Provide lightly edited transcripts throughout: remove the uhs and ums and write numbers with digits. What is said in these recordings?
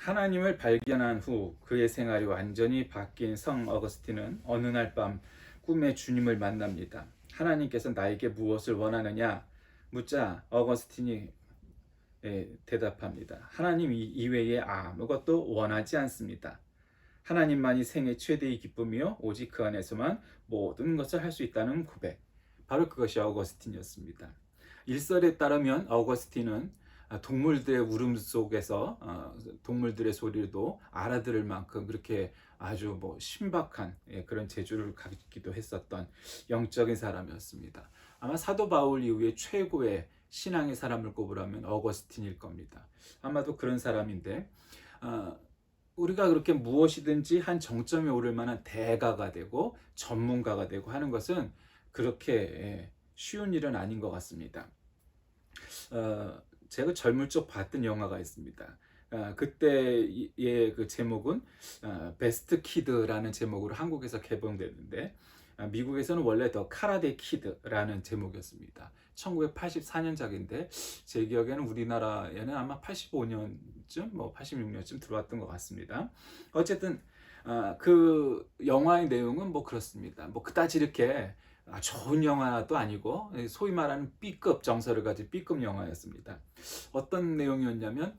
하나님을 발견한 후 그의 생활이 완전히 바뀐 성 어거스틴은 어느 날 밤 꿈에 주님을 만납니다. 하나님께서 나에게 무엇을 원하느냐 묻자 어거스틴이 대답합니다. 하나님 이외에 아무것도 원하지 않습니다. 하나님만이 생애 최대의 기쁨이요 오직 그 안에서만 모든 것을 할 수 있다는 고백. 바로 그것이 어거스틴이었습니다. 일설에 따르면 어거스틴은 동물들의 울음 속에서 동물들의 소리도 알아들을 만큼 그렇게 아주 신박한 그런 재주를 가지기도 했었던 영적인 사람이었습니다. 아마 사도 바울 이후에 최고의 신앙의 사람을 꼽으라면 어거스틴일 겁니다. 아마도 그런 사람인데 우리가 그렇게 무엇이든지 한 정점에 오를 만한 대가가 되고 전문가가 되고 하는 것은 그렇게 쉬운 일은 아닌 것 같습니다. 제가 젊을 적 봤던 영화가 있습니다. 그때의 그 제목은 베스트 키드라는 제목으로 한국에서 개봉됐는데 미국에서는 원래 더 카라데 키드라는 제목이었습니다. 1984년작인데 제 기억에는 우리나라에는 아마 85년쯤 86년쯤 들어왔던 것 같습니다. 어쨌든 그 영화의 내용은 그렇습니다. 그다지 이렇게 좋은 영화도 아니고 소위 말하는 B급 정서를 가진 B급 영화였습니다. 어떤 내용이었냐면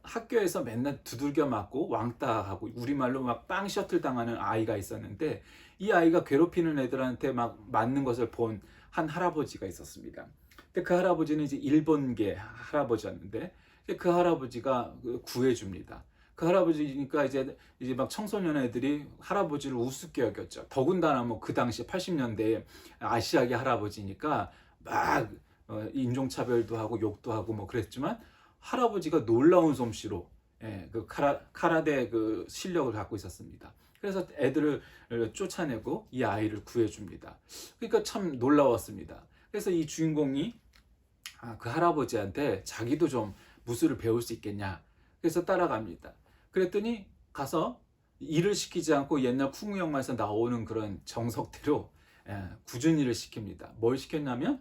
학교에서 맨날 두들겨 맞고 왕따하고 우리말로 막 빵 셔틀 당하는 아이가 있었는데 이 아이가 괴롭히는 애들한테 막 맞는 것을 본 한 할아버지가 있었습니다. 근데 그 할아버지는 이제 일본계 할아버지였는데 그 할아버지가 구해줍니다. 그 할아버지니까 이제 막 청소년 애들이 할아버지를 우습게 여겼죠. 더군다나 그 당시 80년대에 아시아계 할아버지니까 막 인종차별도 하고 욕도 하고 그랬지만 할아버지가 놀라운 솜씨로 그 카라데 그 실력을 갖고 있었습니다. 그래서 애들을 쫓아내고 이 아이를 구해줍니다. 그러니까 참 놀라웠습니다. 그래서 이 주인공이 그 할아버지한테 자기도 좀 무술을 배울 수 있겠냐. 그래서 따라갑니다. 그랬더니 가서 일을 시키지 않고 옛날 쿵우 영화에서 나오는 그런 정석대로 굳은 일을 시킵니다. 뭘 시켰냐면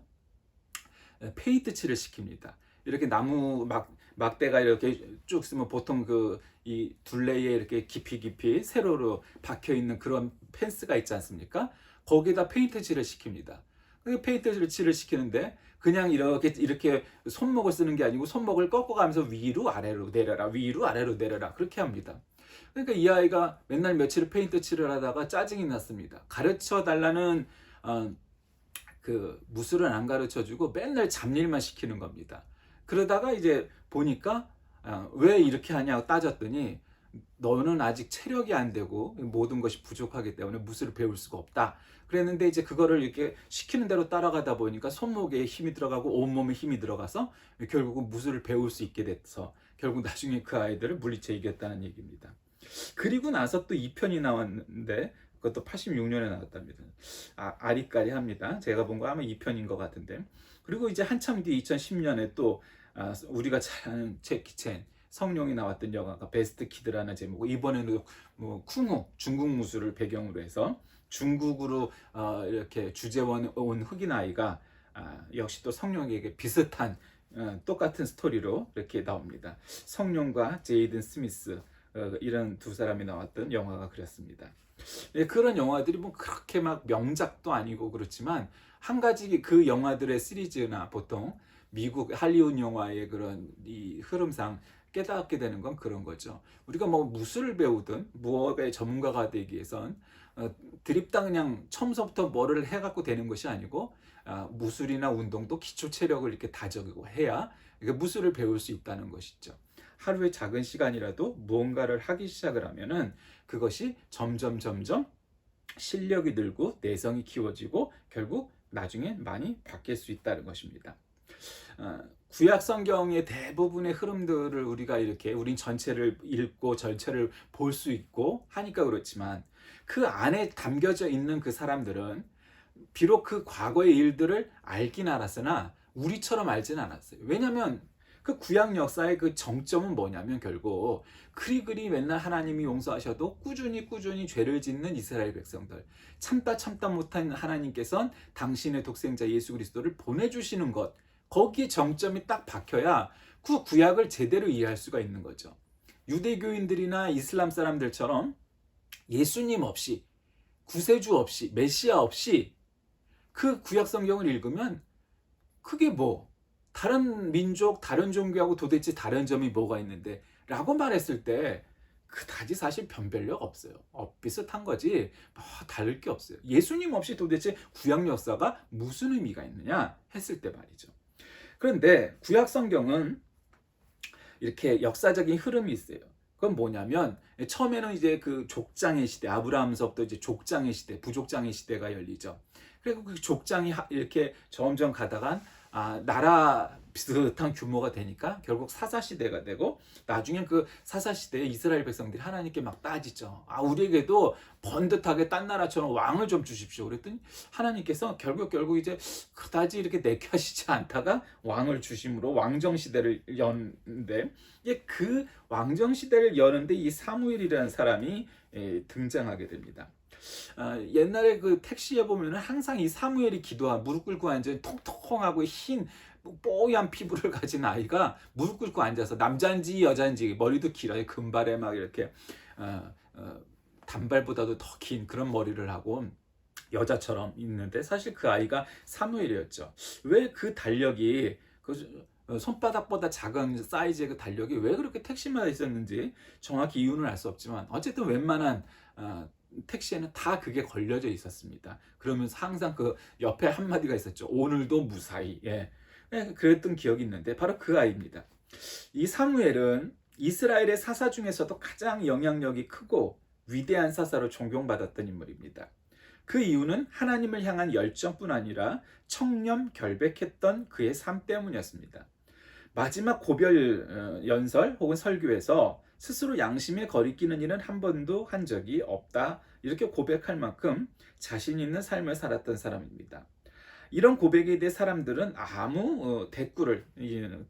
페인트 칠을 시킵니다. 이렇게 나무 막대가 이렇게 쭉 쓰면 보통 이 둘레에 이렇게 깊이 세로로 박혀 있는 그런 펜스가 있지 않습니까? 거기에다 페인트 칠을 시킵니다. 페인트 칠을 시키는데 그냥 이렇게 손목을 쓰는 게 아니고 손목을 꺾어가면서 위로 아래로 내려라 위로 아래로 내려라 그렇게 합니다. 그러니까 이 아이가 맨날 며칠 페인트 칠을 하다가 짜증이 났습니다. 가르쳐 달라는 그 무술은 안 가르쳐 주고 맨날 잡일만 시키는 겁니다. 그러다가 이제 보니까 왜 이렇게 하냐고 따졌더니 너는 아직 체력이 안 되고 모든 것이 부족하기 때문에 무술을 배울 수가 없다. 그랬는데 이제 그거를 이렇게 시키는 대로 따라가다 보니까 손목에 힘이 들어가고 온몸에 힘이 들어가서 결국은 무술을 배울 수 있게 돼서 결국 나중에 그 아이들을 물리쳐 이겼다는 얘기입니다. 그리고 나서 또 2편이 나왔는데 그것도 86년에 나왔답니다. 아리까리합니다. 제가 본 거 아마 2편인 것 같은데. 그리고 이제 한참 뒤 2010년에 또 우리가 잘 아는 제키 챈 성룡이 나왔던 영화가 베스트 키드라는 제목. 이번에는 쿵우 중국 무술을 배경으로 해서 중국으로 이렇게 주재원 온 흑인 아이가 역시 또 성룡에게 비슷한 똑같은 스토리로 이렇게 나옵니다. 성룡과 제이든 스미스 이런 두 사람이 나왔던 영화가 그랬습니다. 그런 영화들이 그렇게 막 명작도 아니고 그렇지만 한 가지 그 영화들의 시리즈나 보통 미국 할리우드 영화의 그런 이 흐름상 깨닫게 되는 건 그런 거죠. 우리가 무술을 배우든 무엇의 전문가가 되기 위해선 드립다 그냥 처음부터 뭐를 해갖고 되는 것이 아니고 무술이나 운동도 기초 체력을 이렇게 다지고 해야 무술을 배울 수 있다는 것이죠. 하루의 작은 시간이라도 무언가를 하기 시작을 하면은 그것이 점점 실력이 늘고 내성이 키워지고 결국 나중에 많이 바뀔 수 있다는 것입니다. 구약 성경의 대부분의 흐름들을 우리가 이렇게 우린 전체를 읽고 전체를 볼 수 있고 하니까 그렇지만 그 안에 담겨져 있는 그 사람들은 비록 그 과거의 일들을 알긴 알았으나 우리처럼 알진 않았어요. 왜냐하면 그 구약 역사의 그 정점은 뭐냐면 결국 그리 맨날 하나님이 용서하셔도 꾸준히 죄를 짓는 이스라엘 백성들, 참다 못한 하나님께서는 당신의 독생자 예수 그리스도를 보내주시는 것, 거기에 정점이 딱 박혀야 그 구약을 제대로 이해할 수가 있는 거죠. 유대교인들이나 이슬람 사람들처럼 예수님 없이, 구세주 없이, 메시아 없이 그 구약 성경을 읽으면 그게 뭐 다른 민족, 다른 종교하고 도대체 다른 점이 뭐가 있는데 라고 말했을 때 그다지 사실 변별력 없어요. 비슷한 거지 뭐 다를 게 없어요. 예수님 없이 도대체 구약 역사가 무슨 의미가 있느냐 했을 때 말이죠. 그런데 구약 성경은 이렇게 역사적인 흐름이 있어요. 그건 뭐냐면 처음에는 이제 그 족장의 시대, 아브라함서부터 이제 족장의 시대, 부족장의 시대가 열리죠. 그리고 그 족장이 이렇게 점점 가다가 나라 비슷한 규모가 되니까 결국 사사시대가 되고, 나중엔 그 사사시대에 이스라엘 백성들이 하나님께 막 따지죠. 우리에게도 번듯하게 딴 나라처럼 왕을 좀 주십시오. 그랬더니 하나님께서 결국 이제 그다지 이렇게 내켜하시지 않다가 왕을 주심으로 왕정시대를 여는데, 그 왕정시대를 여는데 이 사무엘이라는 사람이 등장하게 됩니다. 옛날에 그 택시에 보면은 항상 이 사무엘이 기도한, 무릎 꿇고 앉은 통통하고 흰 뽀얀 피부를 가진 아이가 무릎 꿇고 앉아서, 남자인지 여자인지, 머리도 길어요. 금발에 막 이렇게 단발보다도 더 긴 그런 머리를 하고 여자처럼 있는데, 사실 그 아이가 사무엘이었죠. 왜 그 달력이 손바닥보다 작은 사이즈의 그 달력이 왜 그렇게 택시마다 있었는지 정확히 이유는 알 수 없지만, 어쨌든 웬만한 택시에는 다 그게 걸려져 있었습니다. 그러면서 항상 그 옆에 한마디가 있었죠. 오늘도 무사히. 그랬던 기억이 있는데 바로 그 아이입니다. 이 사무엘은 이스라엘의 사사 중에서도 가장 영향력이 크고 위대한 사사로 존경받았던 인물입니다. 그 이유는 하나님을 향한 열정뿐 아니라 청렴 결백했던 그의 삶 때문이었습니다. 마지막 고별 연설 혹은 설교에서 스스로 양심에 거리끼는 일은 한 번도 한 적이 없다, 이렇게 고백할 만큼 자신 있는 삶을 살았던 사람입니다. 이런 고백에 대해 사람들은 아무 대꾸를,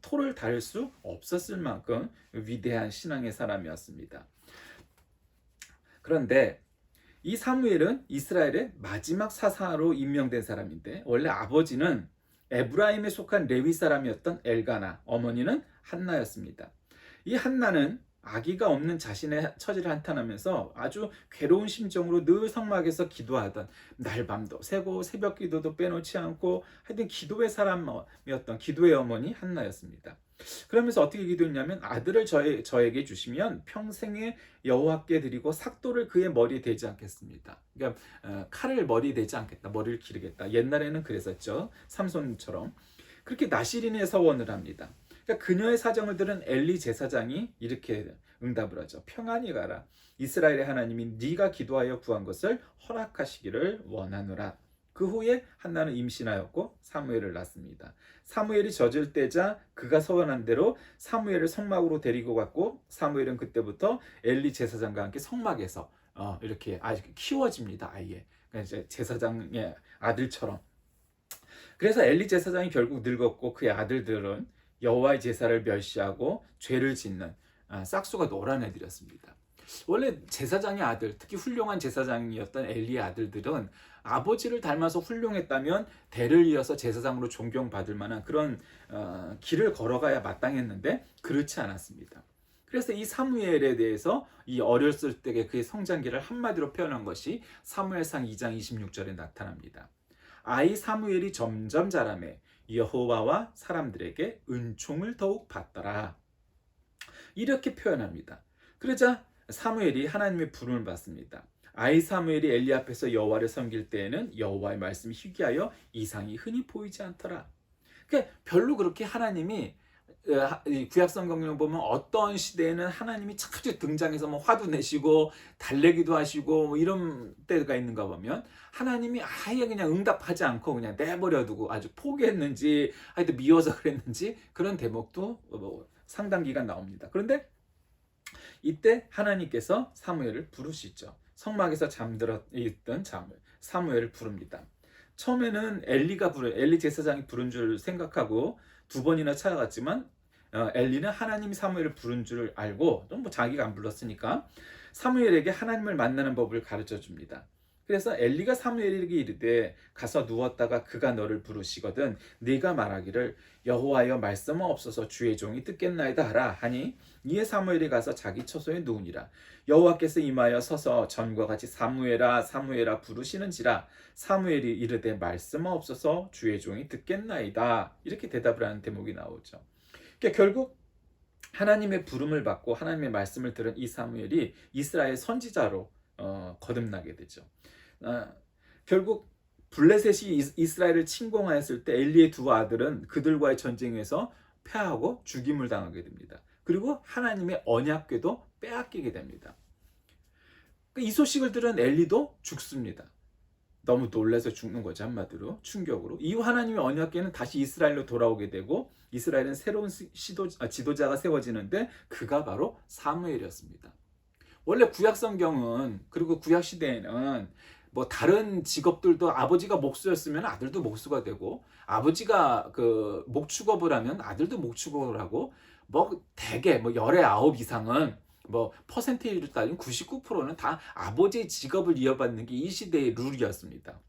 토를 달 수 없었을 만큼 위대한 신앙의 사람이었습니다. 그런데 이 사무엘은 이스라엘의 마지막 사사로 임명된 사람인데, 원래 아버지는 에브라임에 속한 레위 사람이었던 엘가나, 어머니는 한나였습니다. 이 한나는 아기가 없는 자신의 처지를 한탄하면서 아주 괴로운 심정으로 늘 성막에서 기도하던, 날밤도 새고 새벽 기도도 빼놓지 않고 하여튼 기도의 사람이었던 기도의 어머니 한나였습니다. 그러면서 어떻게 기도했냐면, 아들을 저에게 주시면 평생에 여호와께 드리고 삭도를 그의 머리에 대지 않겠습니다. 그러니까 칼을 머리에 대지 않겠다, 머리를 기르겠다. 옛날에는 그랬었죠. 삼손처럼. 그렇게 나시린의 서원을 합니다. 그러니까 그녀의 사정을 들은 엘리 제사장이 이렇게 응답을 하죠. 평안히 가라. 이스라엘의 하나님이 네가 기도하여 구한 것을 허락하시기를 원하노라. 그 후에 한나는 임신하였고 사무엘을 낳습니다. 사무엘이 젖을 때자 그가 서원한 대로 사무엘을 성막으로 데리고 갔고, 사무엘은 그때부터 엘리 제사장과 함께 성막에서 이렇게 아주 키워집니다. 아예. 그러니까 이제 제사장의 아들처럼. 그래서 엘리 제사장이 결국 늙었고 그의 아들들은 여호와의 제사를 멸시하고 죄를 짓는 싹수가 노란 애들이었습니다. 원래 제사장의 아들, 특히 훌륭한 제사장이었던 엘리의 아들들은 아버지를 닮아서 훌륭했다면 대를 이어서 제사장으로 존경받을 만한 그런 길을 걸어가야 마땅했는데 그렇지 않았습니다. 그래서 이 사무엘에 대해서 이 어렸을 때의 그의 성장기를 한마디로 표현한 것이 사무엘상 2장 26절에 나타납니다. 아이 사무엘이 점점 자라매 여호와와 사람들에게 은총을 더욱 받더라, 이렇게 표현합니다. 그러자 사무엘이 하나님의 부름을 받습니다. 아이 사무엘이 엘리 앞에서 여호와를 섬길 때에는 여호와의 말씀이 희귀하여 이상이 흔히 보이지 않더라. 그러니까 별로 그렇게 하나님이, 구약 성경을 보면 어떤 시대에는 하나님이 자주 등장해서 뭐 화도 내시고 달래기도 하시고 뭐 이런 때가 있는가 보면, 하나님이 아예 그냥 응답하지 않고 그냥 내버려두고 아주 포기했는지 하여튼 미워서 그랬는지 그런 대목도 뭐 상당 기간 나옵니다. 그런데 이때 하나님께서 사무엘을 부르시죠. 성막에서 잠들어 있던 사무엘을 부릅니다. 처음에는 엘리 제사장이 부른 줄 생각하고 두 번이나 찾아갔지만 엘리는 하나님이 사무엘을 부른 줄 알고, 또 뭐 자기가 안 불렀으니까 사무엘에게 하나님을 만나는 법을 가르쳐 줍니다. 그래서 엘리가 사무엘에게 이르되 가서 누웠다가 그가 너를 부르시거든 네가 말하기를 여호와여 말씀은 없어서 주의 종이 듣겠나이다 하라 하니, 이에 사무엘이 가서 자기 처소에 누우니라. 여호와께서 임하여 서서 전과 같이 사무엘아 사무엘아 부르시는지라. 사무엘이 이르되 말씀하옵소서 주의 종이 듣겠나이다. 이렇게 대답을 하는 대목이 나오죠. 그러니까 결국 하나님의 부름을 받고 하나님의 말씀을 들은 이 사무엘이 이스라엘 선지자로 거듭나게 되죠. 결국 블레셋이 이스라엘을 침공하였을 때 엘리의 두 아들은 그들과의 전쟁에서 패하고 죽임을 당하게 됩니다. 그리고 하나님의 언약궤도 빼앗기게 됩니다. 이 소식을 들은 엘리도 죽습니다. 너무 놀라서 죽는 거죠. 한마디로 충격으로. 이후 하나님의 언약궤는 다시 이스라엘로 돌아오게 되고 이스라엘은 새로운 지도자가 세워지는데 그가 바로 사무엘이었습니다. 원래 구약 성경은 그리고 구약 시대에는 뭐 다른 직업들도 아버지가 목수였으면 아들도 목수가 되고 아버지가 그 목축업을 하면 아들도 목축업을 하고 뭐 대개 뭐 열의 9 이상은 뭐 퍼센테이지로 따지면 99%는 다 아버지의 직업을 이어받는 게 이 시대의 룰이었습니다.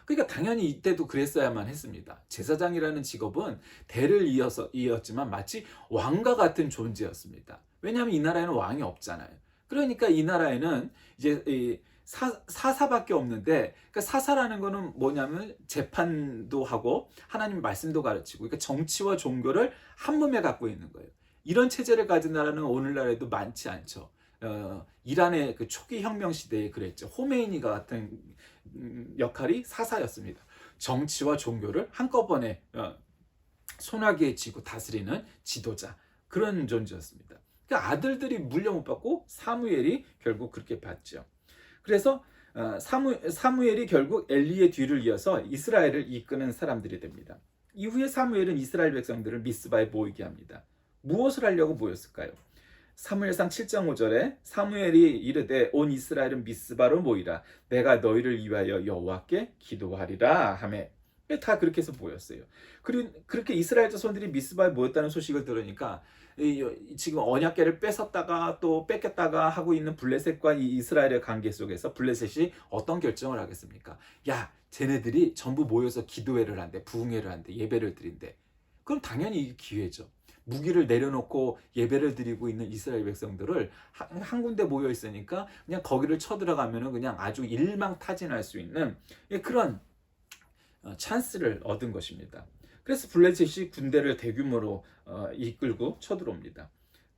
그러니까 당연히 이때도 그랬어야만 했습니다. 제사장이라는 직업은 대를 이었지만 마치 왕과 같은 존재였습니다. 왜냐하면 이 나라에는 왕이 없잖아요. 그러니까 이 나라에는 이제 사사밖에 없는데, 그러니까 사사라는 거는 뭐냐면 재판도 하고 하나님 말씀도 가르치고, 그러니까 정치와 종교를 한 몸에 갖고 있는 거예요. 이런 체제를 가진 나라는 오늘날에도 많지 않죠. 이란의 그 초기 혁명 시대에 그랬죠. 호메이니가 같은 역할이 사사였습니다. 정치와 종교를 한꺼번에 손아귀에 쥐고 다스리는 지도자, 그런 존재였습니다. 그러니까 아들들이 물려 못 받고 사무엘이 결국 그렇게 받죠. 그래서 사무엘이 결국 엘리의 뒤를 이어서 이스라엘을 이끄는 사람들이 됩니다. 이후에 사무엘은 이스라엘 백성들을 미스바에 모이게 합니다. 무엇을 하려고 모였을까요? 사무엘상 7장 5절에 사무엘이 이르되 온 이스라엘은 미스바로 모이라. 내가 너희를 위하여 여호와께 기도하리라 하매. 다 그렇게 해서 모였어요. 그리고 그렇게 이스라엘 자손들이 미스바에 모였다는 소식을 들으니까 지금 언약궤를 뺏었다가 또 뺏겼다가 하고 있는 블레셋과 이 이스라엘의 관계 속에서 블레셋이 어떤 결정을 하겠습니까? 야, 쟤네들이 전부 모여서 기도회를 한대, 부흥회를 한대, 예배를 드린대. 그럼 당연히 이게 기회죠. 무기를 내려놓고 예배를 드리고 있는 이스라엘 백성들을 한 군데 모여 있으니까 그냥 거기를 쳐들어가면은 그냥 아주 일망타진할 수 있는 그런 찬스를 얻은 것입니다. 그래서 블레셋이 군대를 대규모로 이끌고 쳐들어옵니다.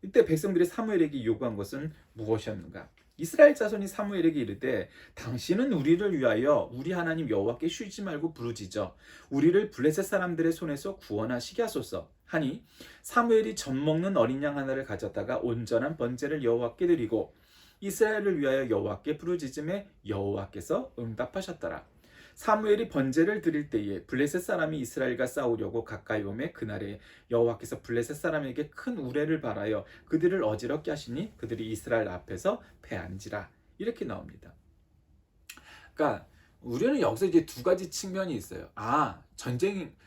이때 백성들이 사무엘에게 요구한 것은 무엇이었는가? 이스라엘 자손이 사무엘에게 이르되 당신은 우리를 위하여 우리 하나님 여호와께 쉬지 말고 부르짖어 우리를 블레셋 사람들의 손에서 구원하시게 하소서 하니 사무엘이 젖 먹는 어린 양 하나를 가졌다가 온전한 번제를 여호와께 드리고 이스라엘을 위하여 여호와께 부르짖음에 여호와께서 응답하셨더라. 사무엘이 번제를 드릴 때에 블레셋 사람이 이스라엘과 싸우려고 가까이 오매 그날에 여호와께서 블레셋 사람에게 큰 우레를 발하여 그들을 어지럽게 하시니 그들이 이스라엘 앞에서 패한지라. 이렇게 나옵니다. 그러니까 우리는 여기서 이제 두 가지 측면이 있어요.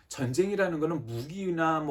전쟁이라는 거는 무기나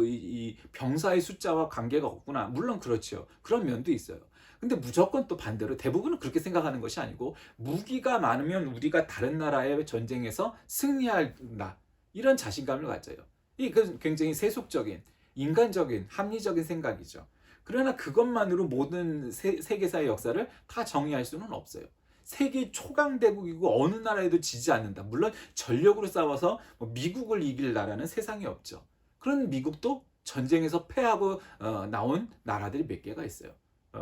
이 병사의 숫자와 관계가 없구나. 물론 그렇죠. 그런 면도 있어요. 근데 무조건 또 반대로 대부분은 그렇게 생각하는 것이 아니고 무기가 많으면 우리가 다른 나라의 전쟁에서 승리한다. 이런 자신감을 가져요. 이게 굉장히 세속적인, 인간적인, 합리적인 생각이죠. 그러나 그것만으로 모든 세계사의 역사를 다 정의할 수는 없어요. 세계 초강대국이고 어느 나라에도 지지 않는다. 물론 전력으로 싸워서 미국을 이길 나라는 세상에 없죠. 그런 미국도 전쟁에서 패하고 나온 나라들이 몇 개가 있어요.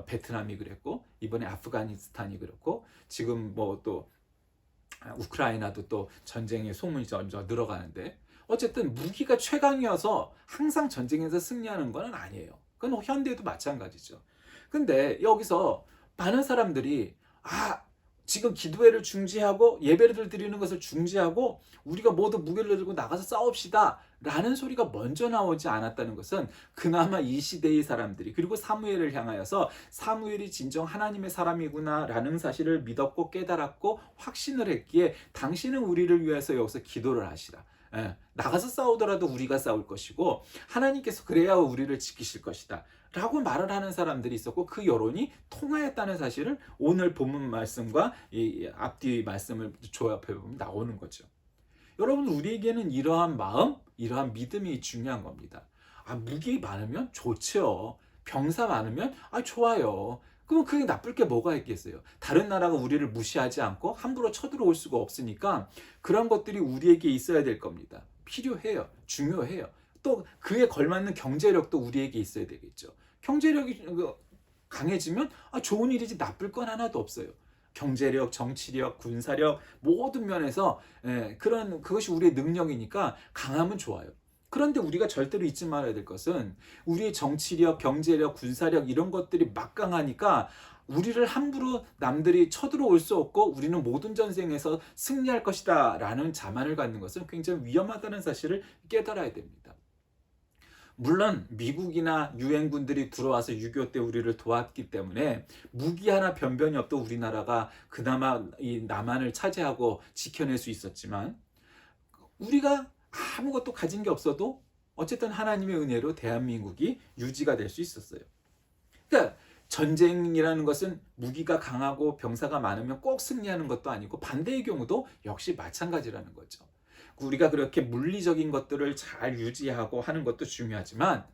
베트남이 그랬고 이번에 아프가니스탄이 그렇고 지금 또 우크라이나도 또 전쟁의 소문이 점점 늘어가는데 어쨌든 무기가 최강이어서 항상 전쟁에서 승리하는 건 아니에요. 그건 현대에도 마찬가지죠. 근데 여기서 많은 사람들이 지금 기도회를 중지하고 예배를 드리는 것을 중지하고 우리가 모두 무기를 들고 나가서 싸웁시다 라는 소리가 먼저 나오지 않았다는 것은 그나마 이 시대의 사람들이 그리고 사무엘을 향하여서 사무엘이 진정 하나님의 사람이구나 라는 사실을 믿었고 깨달았고 확신을 했기에 당신은 우리를 위해서 여기서 기도를 하시라. 나가서 싸우더라도 우리가 싸울 것이고 하나님께서 그래야 우리를 지키실 것이다 라고 말을 하는 사람들이 있었고 그 여론이 통하였다는 사실을 오늘 본문 말씀과 이 앞뒤 말씀을 조합해 보면 나오는 거죠. 여러분, 우리에게는 이러한 마음, 이러한 믿음이 중요한 겁니다. 무기 많으면 좋죠. 병사 많으면 좋아요. 그럼 그게 나쁠 게 뭐가 있겠어요? 다른 나라가 우리를 무시하지 않고 함부로 쳐들어올 수가 없으니까 그런 것들이 우리에게 있어야 될 겁니다. 필요해요. 중요해요. 또 그에 걸맞는 경제력도 우리에게 있어야 되겠죠. 경제력이 강해지면 좋은 일이지 나쁠 건 하나도 없어요. 경제력, 정치력, 군사력 모든 면에서 그것이 우리의 능력이니까 강하면 좋아요. 그런데 우리가 절대로 잊지 말아야 될 것은 우리의 정치력, 경제력, 군사력 이런 것들이 막강하니까 우리를 함부로 남들이 쳐들어올 수 없고 우리는 모든 전쟁에서 승리할 것이다 라는 자만을 갖는 것은 굉장히 위험하다는 사실을 깨달아야 됩니다. 물론 미국이나 유엔군들이 들어와서 6.25 때 우리를 도왔기 때문에 무기 하나 변변이 없던 우리나라가 그나마 이 남한을 차지하고 지켜낼 수 있었지만 우리가 아무것도 가진 게 없어도 어쨌든 하나님의 은혜로 대한민국이 유지가 될 수 있었어요. 그러니까 전쟁이라는 것은 무기가 강하고 병사가 많으면 꼭 승리하는 것도 아니고 반대의 경우도 역시 마찬가지라는 거죠. 우리가 그렇게 물리적인 것들을 잘 유지하고 하는 것도 중요하지만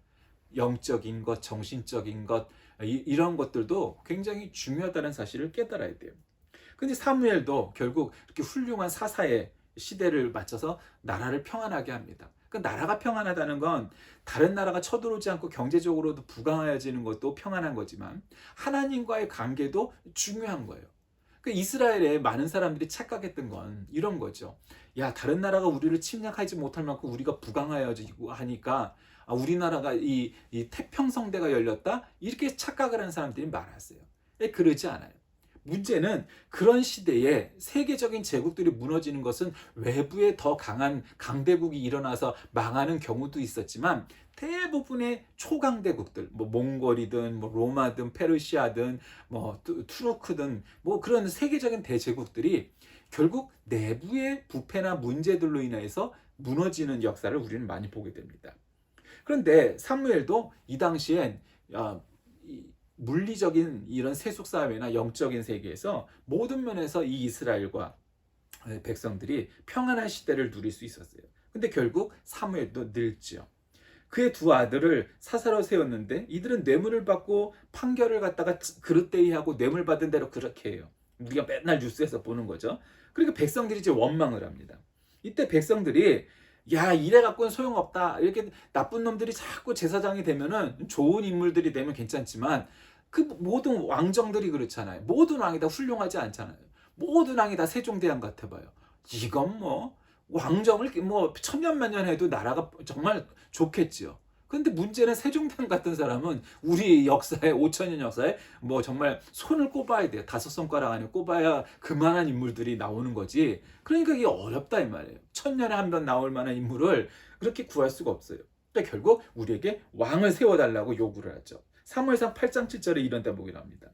영적인 것, 정신적인 것 이런 것들도 굉장히 중요하다는 사실을 깨달아야 돼요. 근데 사무엘도 결국 이렇게 훌륭한 사사의 시대를 맞춰서 나라를 평안하게 합니다. 그 나라가 평안하다는 건 다른 나라가 쳐들어오지 않고 경제적으로도 부강해지는 것도 평안한 거지만 하나님과의 관계도 중요한 거예요. 그 이스라엘에 많은 사람들이 착각했던 건 이런 거죠. 야, 다른 나라가 우리를 침략하지 못할 만큼 우리가 부강하여지고 하니까 우리나라가 이 태평성대가 열렸다? 이렇게 착각을 하는 사람들이 많았어요. 그러지 않아요. 문제는 그런 시대에 세계적인 제국들이 무너지는 것은 외부에 더 강한 강대국이 일어나서 망하는 경우도 있었지만 대부분의 초강대국들, 뭐 몽골이든 뭐 로마든 페르시아든 뭐 투르크든 뭐 그런 세계적인 대제국들이 결국 내부의 부패나 문제들로 인해서 무너지는 역사를 우리는 많이 보게 됩니다. 그런데 사무엘도 이 당시엔 물리적인 이런 세속 사회나 영적인 세계에서 모든 면에서 이 이스라엘과 백성들이 평안한 시대를 누릴 수 있었어요. 근데 결국 사무엘도 늙지요. 그의 두 아들을 사사로 세웠는데 이들은 뇌물을 받고 판결을 갖다가 그릇되이하고 뇌물 받은 대로 그렇게 해요. 우리가 맨날 뉴스에서 보는 거죠. 그러니까 백성들이 이제 원망을 합니다. 이때 백성들이 야, 이래 갖고는 소용없다. 이렇게 나쁜 놈들이 자꾸 제사장이 되면은 좋은 인물들이 되면 괜찮지만 그 모든 왕정들이 그렇잖아요. 모든 왕이 다 훌륭하지 않잖아요. 모든 왕이 다 세종대왕 같아봐요. 이건 뭐 왕정을 뭐 천년만년 해도 나라가 정말 좋겠지요. 근데 문제는 세종대왕 같은 사람은 우리 역사에 5천년 역사에 뭐 정말 손을 꼽아야 돼요. 5손가락 안에 꼽아야 그만한 인물들이 나오는 거지. 그러니까 이게 어렵다 이 말이에요. 천년에 한 번 나올 만한 인물을 그렇게 구할 수가 없어요. 그러니까 결국 우리에게 왕을 세워달라고 요구를 하죠. 사무엘상 8장 7절에 이런 대목이 나옵니다.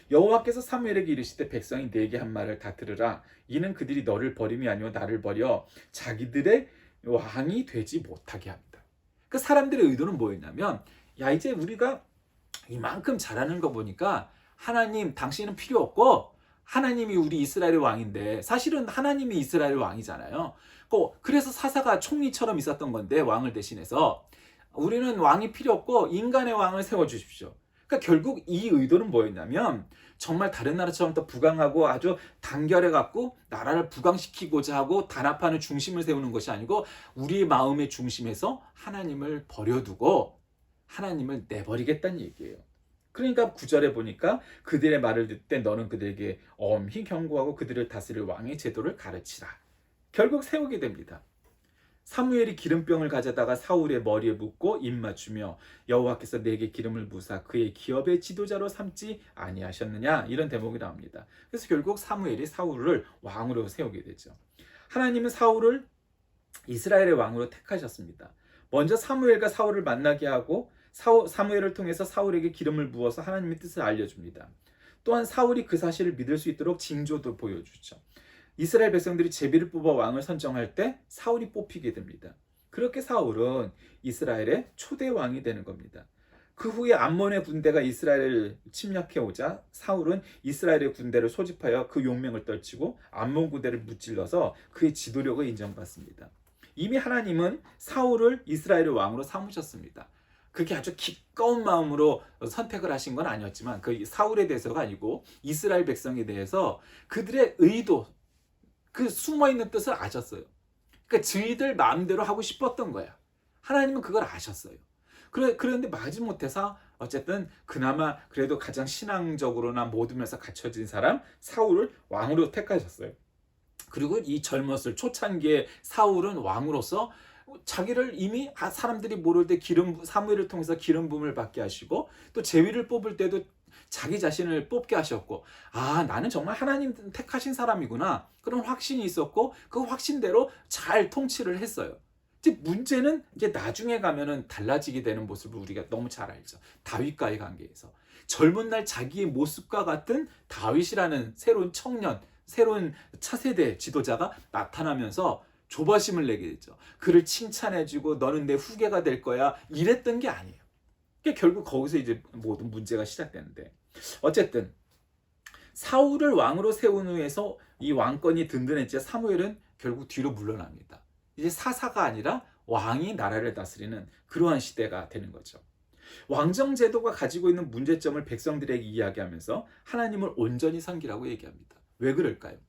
여호와께서 사무엘에게 이르시되 백성이 내게 한 말을 다 들으라. 이는 그들이 너를 버림이 아니오 나를 버려 자기들의 왕이 되지 못하게 합니다. 그 사람들의 의도는 뭐였냐면 야, 이제 우리가 이만큼 잘하는 거 보니까 하나님 당신은 필요 없고 하나님이 우리 이스라엘의 왕인데 사실은 하나님이 이스라엘의 왕이잖아요. 그래서 사사가 총리처럼 있었던 건데 왕을 대신해서 우리는 왕이 필요 없고 인간의 왕을 세워주십시오. 그러니까 결국 이 의도는 뭐였냐면 정말 다른 나라처럼 더 부강하고 아주 단결해갖고 나라를 부강시키고자 하고 단합하는 중심을 세우는 것이 아니고 우리 마음의 중심에서 하나님을 버려두고 하나님을 내버리겠다는 얘기예요. 그러니까 9절에 보니까 그들의 말을 듣되 너는 그들에게 엄히 경고하고 그들을 다스릴 왕의 제도를 가르치라. 결국 세우게 됩니다. 사무엘이 기름병을 가져다가 사울의 머리에 붓고 입 맞추며 여호와께서 내게 기름을 부사 그의 기업의 지도자로 삼지 아니하셨느냐 이런 대목이 나옵니다. 그래서 결국 사무엘이 사울을 왕으로 세우게 되죠. 하나님은 사울을 이스라엘의 왕으로 택하셨습니다. 먼저 사무엘과 사울을 만나게 하고 사무엘을 통해서 사울에게 기름을 부어서 하나님의 뜻을 알려줍니다. 또한 사울이 그 사실을 믿을 수 있도록 징조도 보여주죠. 이스라엘 백성들이 제비를 뽑아 왕을 선정할 때 사울이 뽑히게 됩니다. 그렇게 사울은 이스라엘의 초대 왕이 되는 겁니다. 그 후에 암몬의 군대가 이스라엘을 침략해 오자 사울은 이스라엘의 군대를 소집하여 그 용맹을 떨치고 암몬 군대를 무찔러서 그의 지도력을 인정받습니다. 이미 하나님은 사울을 이스라엘의 왕으로 삼으셨습니다. 그게 아주 기꺼운 마음으로 선택을 하신 건 아니었지만 그 사울에 대해서가 아니고 이스라엘 백성에 대해서 그들의 의도, 그 숨어있는 뜻을 아셨어요. 그러니까 저희들 마음대로 하고 싶었던 거야. 하나님은 그걸 아셨어요. 그런데 마지못해서 어쨌든 그나마 그래도 가장 신앙적으로나 모든 면에서 갖춰진 사람 사울을 왕으로 택하셨어요. 그리고 이 젊었을 초창기에 사울은 왕으로서 자기를 이미 사람들이 모를 때 사무엘을 통해서 기름 부음을 받게 하시고 또 제위를 뽑을 때도 자기 자신을 뽑게 하셨고, 나는 정말 하나님 택하신 사람이구나, 그런 확신이 있었고 그 확신대로 잘 통치를 했어요. 이제 문제는 이제 나중에 가면은 달라지게 되는 모습을 우리가 너무 잘 알죠. 다윗과의 관계에서 젊은 날 자기의 모습과 같은 다윗이라는 새로운 청년, 새로운 차세대 지도자가 나타나면서 조바심을 내게 되죠. 그를 칭찬해주고 너는 내 후계가 될 거야, 이랬던 게 아니에요. 결국 거기서 이제 모든 문제가 시작되는데, 어쨌든 사울을 왕으로 세운 후에서 이 왕권이 든든했지 사무엘은 결국 뒤로 물러납니다. 이제 사사가 아니라 왕이 나라를 다스리는 그러한 시대가 되는 거죠. 왕정 제도가 가지고 있는 문제점을 백성들에게 이야기하면서 하나님을 온전히 섬기라고 얘기합니다. 왜 그럴까요?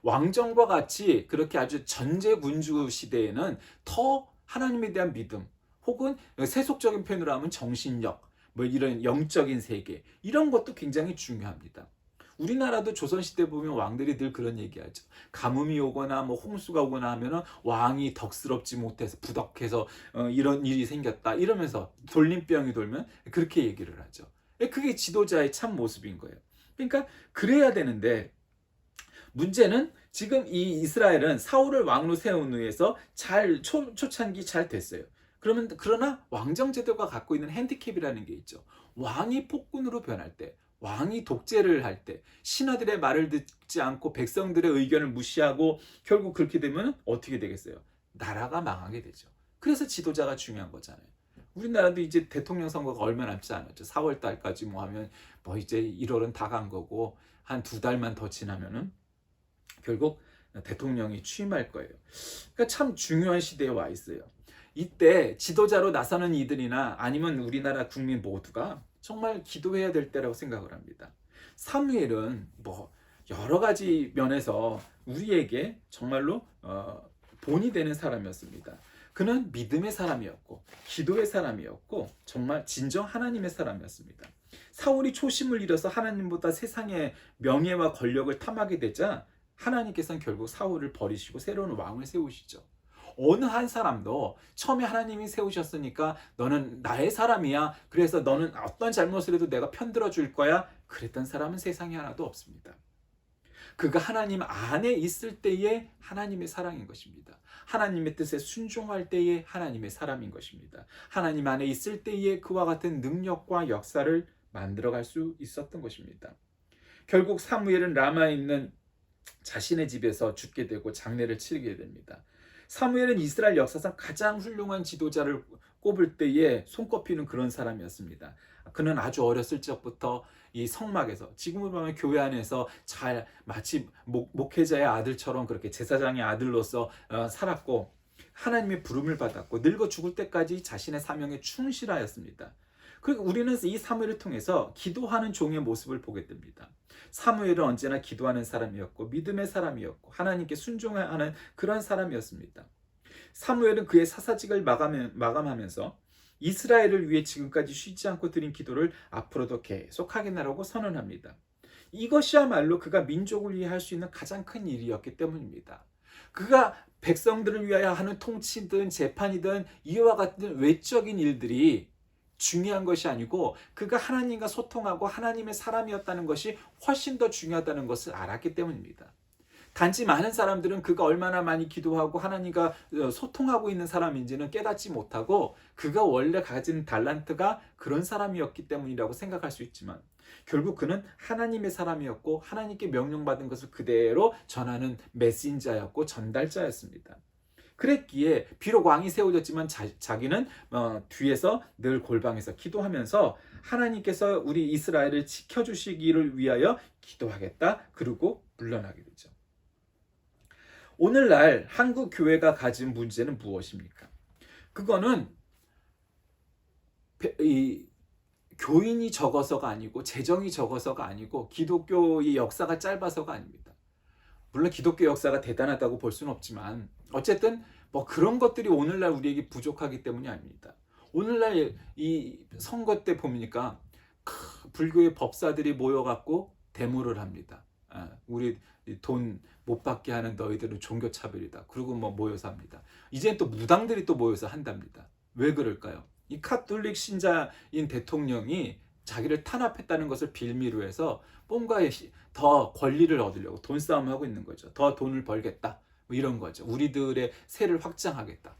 왕정과 같이 그렇게 아주 전제군주 시대에는 더 하나님에 대한 믿음, 혹은 세속적인 표현으로 하면 정신력, 뭐 이런 영적인 세계, 이런 것도 굉장히 중요합니다. 우리나라도 조선시대 보면 왕들이 늘 그런 얘기하죠. 가뭄이 오거나 뭐 홍수가 오거나 하면은 왕이 덕스럽지 못해서 부덕해서 이런 일이 생겼다 이러면서 돌림병이 돌면 그렇게 얘기를 하죠. 그게 지도자의 참 모습인 거예요. 그러니까 그래야 되는데, 문제는 지금 이 이스라엘은 사울을 왕으로 세운 후에서 초창기 잘 됐어요. 그러나 왕정 제도가 갖고 있는 핸디캡이라는 게 있죠. 왕이 폭군으로 변할 때, 왕이 독재를 할 때, 신하들의 말을 듣지 않고 백성들의 의견을 무시하고 결국 그렇게 되면 어떻게 되겠어요? 나라가 망하게 되죠. 그래서 지도자가 중요한 거잖아요. 우리나라도 이제 대통령 선거가 얼마 남지 않았죠. 4월 달까지 뭐 하면 뭐 이제 1월은 다 간 거고 한 2달만 더 지나면은 결국 대통령이 취임할 거예요. 그러니까 참 중요한 시대에 와 있어요. 이때 지도자로 나서는 이들이나 아니면 우리나라 국민 모두가 정말 기도해야 될 때라고 생각을 합니다. 사무엘은 뭐 여러 가지 면에서 우리에게 정말로 본이 되는 사람이었습니다. 그는 믿음의 사람이었고 기도의 사람이었고 정말 진정 하나님의 사람이었습니다. 사울이 초심을 잃어서 하나님보다 세상의 명예와 권력을 탐하게 되자 하나님께서는 결국 사울을 버리시고 새로운 왕을 세우시죠. 어느 한 사람도 처음에 하나님이 세우셨으니까 너는 나의 사람이야, 그래서 너는 어떤 잘못을 해도 내가 편들어 줄 거야, 그랬던 사람은 세상에 하나도 없습니다. 그가 하나님 안에 있을 때에 하나님의 사랑인 것입니다. 하나님의 뜻에 순종할 때에 하나님의 사람인 것입니다. 하나님 안에 있을 때에 그와 같은 능력과 역사를 만들어갈 수 있었던 것입니다. 결국 사무엘은 라마에 있는 자신의 집에서 죽게 되고 장례를 치르게 됩니다. 사무엘은 이스라엘 역사상 가장 훌륭한 지도자를 꼽을 때에 손꼽히는 그런 사람이었습니다. 그는 아주 어렸을 적부터 이 성막에서, 지금으로 보면 교회 안에서 잘 마치 목회자의 아들처럼 그렇게 제사장의 아들로서 살았고 하나님의 부름을 받았고 늙어 죽을 때까지 자신의 사명에 충실하였습니다. 그리고 우리는 이 사무엘을 통해서 기도하는 종의 모습을 보게 됩니다. 사무엘은 언제나 기도하는 사람이었고 믿음의 사람이었고 하나님께 순종하는 그런 사람이었습니다. 사무엘은 그의 사사직을 마감하면서 이스라엘을 위해 지금까지 쉬지 않고 드린 기도를 앞으로도 계속 하겠나라고 선언합니다. 이것이야말로 그가 민족을 위해 할 수 있는 가장 큰 일이었기 때문입니다. 그가 백성들을 위하여 하는 통치든 재판이든 이와 같은 외적인 일들이 중요한 것이 아니고 그가 하나님과 소통하고 하나님의 사람이었다는 것이 훨씬 더 중요하다는 것을 알았기 때문입니다. 단지 많은 사람들은 그가 얼마나 많이 기도하고 하나님과 소통하고 있는 사람인지는 깨닫지 못하고 그가 원래 가진 달란트가 그런 사람이었기 때문이라고 생각할 수 있지만 결국 그는 하나님의 사람이었고 하나님께 명령받은 것을 그대로 전하는 메신저였고 전달자였습니다. 그랬기에 비록 왕이 세워졌지만 자기는 뒤에서 늘 골방에서 기도하면서 하나님께서 우리 이스라엘을 지켜주시기를 위하여 기도하겠다, 그리고 물러나게 되죠. 오늘날 한국 교회가 가진 문제는 무엇입니까? 그거는 이 교인이 적어서가 아니고 재정이 적어서가 아니고 기독교의 역사가 짧아서가 아닙니다. 물론 기독교 역사가 대단하다고 볼 수는 없지만 어쨌든 뭐 그런 것들이 오늘날 우리에게 부족하기 때문이 아닙니다. 오늘날 이 선거 때 보니까 불교의 법사들이 모여갖고 데모를 합니다. 우리 돈 못 받게 하는 너희들은 종교차별이다. 그리고 뭐 모여서 합니다. 이젠 또 무당들이 또 모여서 한답니다. 왜 그럴까요? 이 카톨릭 신자인 대통령이 자기를 탄압했다는 것을 빌미로 해서 뭔가 더 권리를 얻으려고 돈싸움을 하고 있는 거죠. 더 돈을 벌겠다. 뭐 이런 거죠. 우리들의 세를 확장하겠다.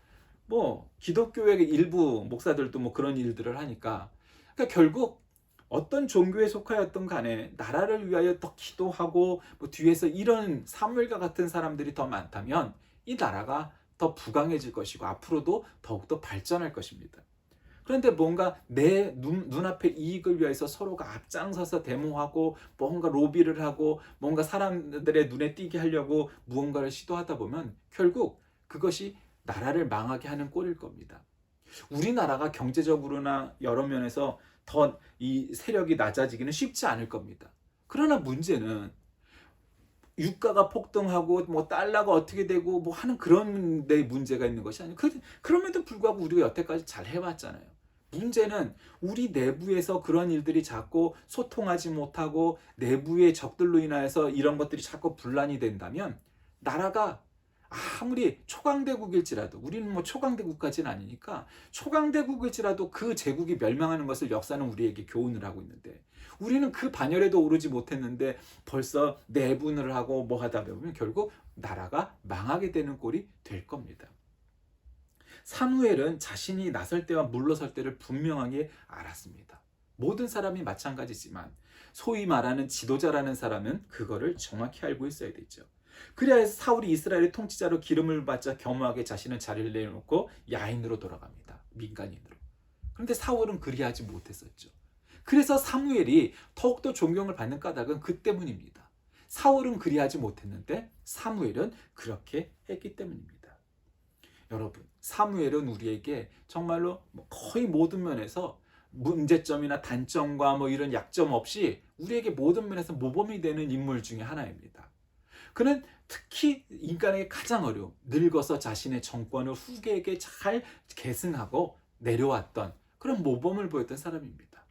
뭐 기독교의 일부 목사들도 뭐 그런 일들을 하니까 그러니까 결국 어떤 종교에 속하였던 간에 나라를 위하여 더 기도하고 뭐 뒤에서 이런 사무엘과 같은 사람들이 더 많다면 이 나라가 더 부강해질 것이고 앞으로도 더욱더 발전할 것입니다. 그런데 뭔가 내 눈앞의 이익을 위해서 서로가 앞장서서 데모하고 뭔가 로비를 하고 뭔가 사람들의 눈에 띄게 하려고 무언가를 시도하다 보면 결국 그것이 나라를 망하게 하는 꼴일 겁니다. 우리나라가 경제적으로나 여러 면에서 더 이 세력이 낮아지기는 쉽지 않을 겁니다. 그러나 문제는 유가가 폭등하고 뭐 달러가 어떻게 되고 뭐 하는 그런 데 문제가 있는 것이 아니고 그럼에도 불구하고 우리가 여태까지 잘 해왔잖아요. 문제는 우리 내부에서 그런 일들이 자꾸 소통하지 못하고 내부의 적들로 인하여서 이런 것들이 자꾸 분란이 된다면 나라가 아무리 초강대국일지라도 우리는 뭐 초강대국까지는 아니니까 초강대국일지라도 그 제국이 멸망하는 것을 역사는 우리에게 교훈을 하고 있는데 우리는 그 반열에도 오르지 못했는데 벌써 내분을 하고 뭐 하다 보면 결국 나라가 망하게 되는 꼴이 될 겁니다. 사무엘은 자신이 나설 때와 물러설 때를 분명하게 알았습니다. 모든 사람이 마찬가지지만 소위 말하는 지도자라는 사람은 그거를 정확히 알고 있어야 되죠. 그래야 사울이 이스라엘의 통치자로 기름을 받자 겸허하게 자신의 자리를 내놓고 야인으로 돌아갑니다. 민간인으로. 그런데 사울은 그리하지 못했었죠. 그래서 사무엘이 더욱더 존경을 받는 까닭은 그 때문입니다. 사울은 그리하지 못했는데 사무엘은 그렇게 했기 때문입니다. 여러분, 사무엘은 우리에게 정말로 거의 모든 면에서 문제점이나 단점과 뭐 이런 약점 없이 우리에게 모든 면에서 모범이 되는 인물 중에 하나입니다. 그는 특히 인간에게 가장 어려운 늙어서 자신의 정권을 후계에게 잘 계승하고 내려왔던 그런 모범을 보였던 사람입니다.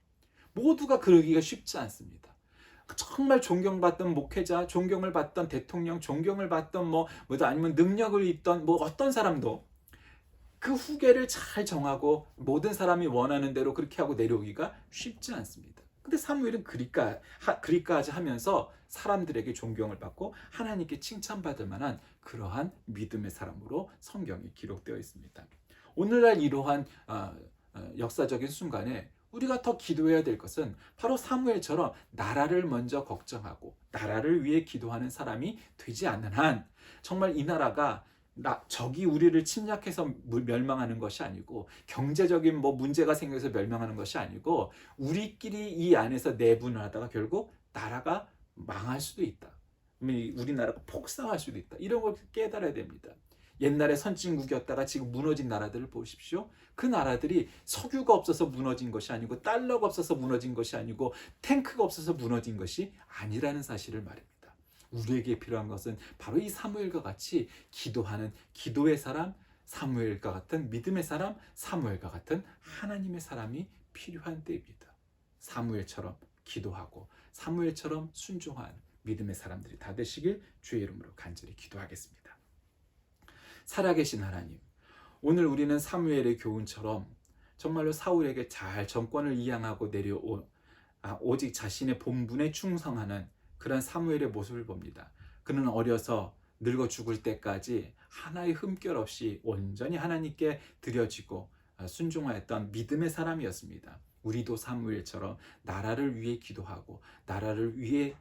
모두가 그러기가 쉽지 않습니다. 정말 존경받던 목회자, 존경을 받던 대통령, 존경을 받던 아니면 능력을 있던 어떤 사람도 그 후계를 잘 정하고 모든 사람이 원하는 대로 그렇게 하고 내려오기가 쉽지 않습니다. 근데 사무엘은 그리까지 하면서 사람들에게 존경을 받고 하나님께 칭찬받을 만한 그러한 믿음의 사람으로 성경에 기록되어 있습니다. 오늘날 이러한 역사적인 순간에 우리가 더 기도해야 될 것은 바로 사무엘처럼 나라를 먼저 걱정하고 나라를 위해 기도하는 사람이 되지 않는 한 정말 이 나라가 적이 우리를 침략해서 멸망하는 것이 아니고 경제적인 문제가 생겨서 멸망하는 것이 아니고 우리끼리 이 안에서 내분을 하다가 결국 나라가 망할 수도 있다. 우리나라가 폭삭할 수도 있다. 이런 걸 깨달아야 됩니다. 옛날에 선진국이었다가 지금 무너진 나라들을 보십시오. 그 나라들이 석유가 없어서 무너진 것이 아니고 달러가 없어서 무너진 것이 아니고 탱크가 없어서 무너진 것이 아니라는 사실을 말입니다. 우리에게 필요한 것은 바로 이 사무엘과 같이 기도하는 기도의 사람, 사무엘과 같은 믿음의 사람, 사무엘과 같은 하나님의 사람이 필요한 때입니다. 사무엘처럼 기도하고 사무엘처럼 순종한 믿음의 사람들이 다 되시길 주의 이름으로 간절히 기도하겠습니다. 살아계신 하나님, 오늘 우리는 사무엘의 교훈처럼 정말로 사울에게 잘 정권을 이양하고 오직 자신의 본분에 충성하는 그런 사무엘의 모습을 봅니다. 그는 어려서 늙어 죽을 때까지 하나의 흠결 없이 온전히 하나님께 드려지고 순종하였던 믿음의 사람이었습니다. 우리도 사무엘처럼 나라를 위해 기도하고 나라를 위해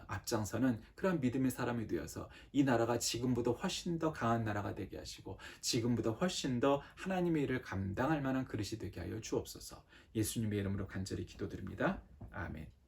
앞장서는 그런 믿음의 사람이 되어서 이 나라가 지금보다 훨씬 더 강한 나라가 되게 하시고 지금보다 훨씬 더 하나님의 일을 감당할 만한 그릇이 되게 하여 주옵소서. 예수님의 이름으로 간절히 기도드립니다. 아멘.